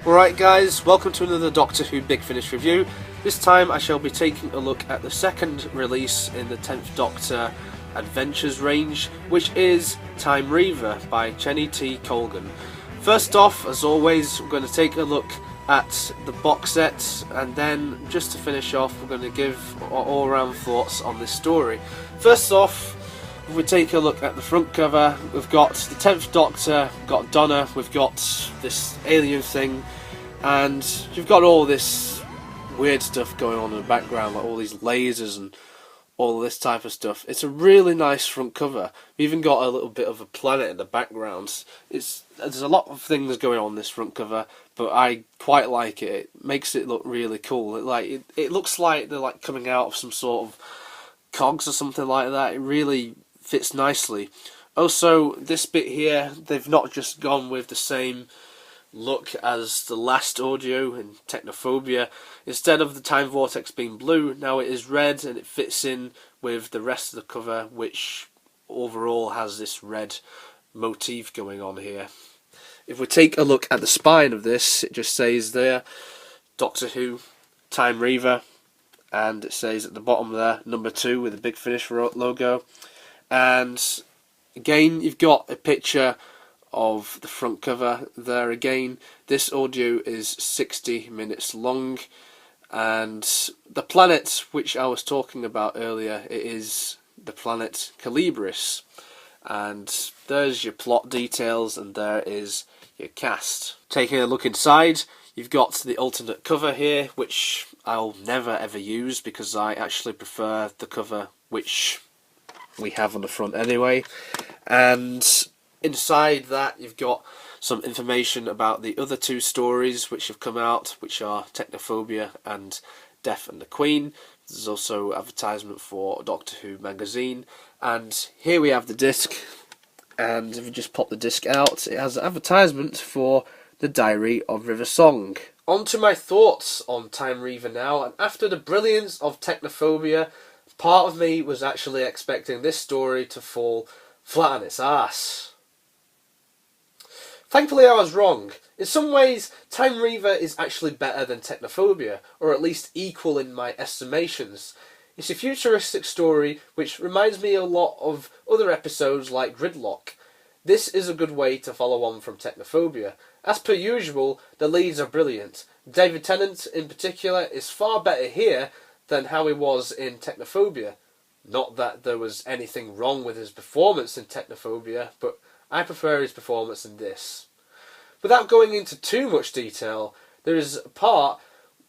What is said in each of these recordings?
Alright guys, welcome to another Doctor Who Big Finish review. This time I shall be taking a look at the second release in the 10th Doctor Adventures range, which is Time Reaver by T. Colgan. First off, as always, we're going to take a look at the box set, and then just to finish off we're going to give our all-round thoughts on this story. First off, if we take a look at the front cover, we've got the 10th Doctor, we've got Donna, we've got this alien thing, and you've got all this weird stuff going on in the background, like all these lasers and all this type of stuff. It's a really nice front cover. We've even got a little bit of a planet in the background. There's a lot of things going on in this front cover, but I quite like it. It makes it look really cool. It looks like they're like coming out of some sort of cogs or something like that. It really fits nicely. Also, this bit here, they've not just gone with the same look as the last audio in Technophobia. Instead of the time vortex being blue, now it is red, and it fits in with the rest of the cover, which overall has this red motif going on here. If we take a look at the spine of this, it just says there Doctor Who Time Reaver, and it says at the bottom there number 2 with a Big Finish logo. And again, you've got a picture of the front cover there again. This audio is 60 minutes long, and the planet which I was talking about earlier, it is the planet Calibris. And there's your plot details, and there is your cast. Taking a look inside, you've got the alternate cover here, which I'll never ever use because I actually prefer the cover which we have on the front anyway. And inside that you've got some information about the other 2 stories which have come out, which are Technophobia and Death and the Queen. There's also advertisement for Doctor Who magazine, and here we have the disc, and if you just pop the disc out, it has an advertisement for the Diary of River Song. On to my thoughts on Time Reaver now, and after the brilliance of Technophobia, part of me was actually expecting this story to fall flat on its ass. Thankfully I was wrong. In some ways, Time Reaver is actually better than Technophobia, or at least equal in my estimations. It's a futuristic story which reminds me a lot of other episodes like Gridlock. This is a good way to follow on from Technophobia. As per usual, the leads are brilliant. David Tennant in particular is far better here than how he was in Technophobia. Not that there was anything wrong with his performance in Technophobia, but I prefer his performance in this. Without going into too much detail, there is a part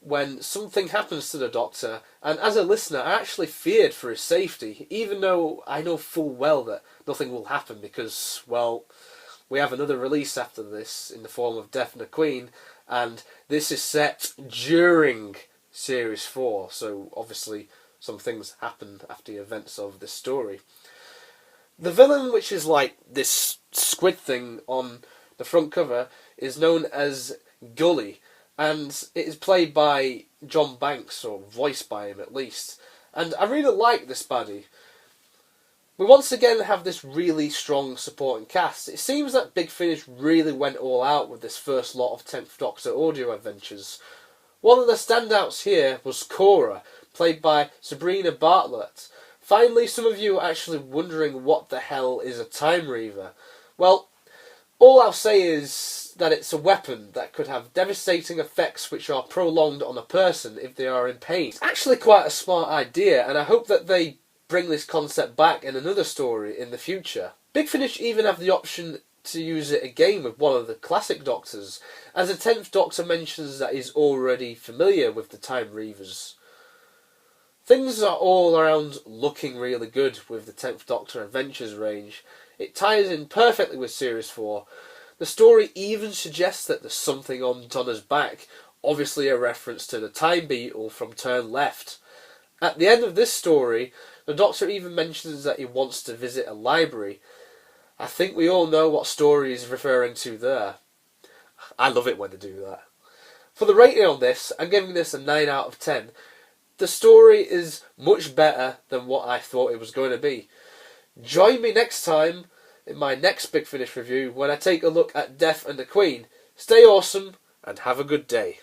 when something happens to the Doctor, and as a listener I actually feared for his safety, even though I know full well that nothing will happen because, well, we have another release after this in the form of Death and the Queen, and this is set during Series 4, so obviously some things happen after the events of this story. The villain, which is like this squid thing on the front cover, is known as Gully, and it is played by John Banks, or voiced by him at least, and I really like this baddie. We once again have this really strong supporting cast. It seems that Big Finish really went all out with this first lot of 10th Doctor audio adventures. One of the standouts here was Cora, played by Sabrina Bartlett. Finally, some of you are actually wondering what the hell is a Time Reaver. Well, all I'll say is that it's a weapon that could have devastating effects which are prolonged on a person if they are in pain. It's actually quite a smart idea, and I hope that they bring this concept back in another story in the future. Big Finish even have the option to use it again with one of the classic Doctors, as the 10th Doctor mentions that he's already familiar with the Time Reavers. Things are all around looking really good with the 10th Doctor Adventures range. It ties in perfectly with Series 4. The story even suggests that there's something on Donna's back, obviously a reference to the Time Beetle from Turn Left. At the end of this story, the Doctor even mentions that he wants to visit a library. I think we all know what story he's referring to there. I love it when they do that. For the rating on this, I'm giving this a 9 out of 10. The story is much better than what I thought it was going to be. Join me next time in my next Big Finish review when I take a look at Death and the Queen. Stay awesome, and have a good day.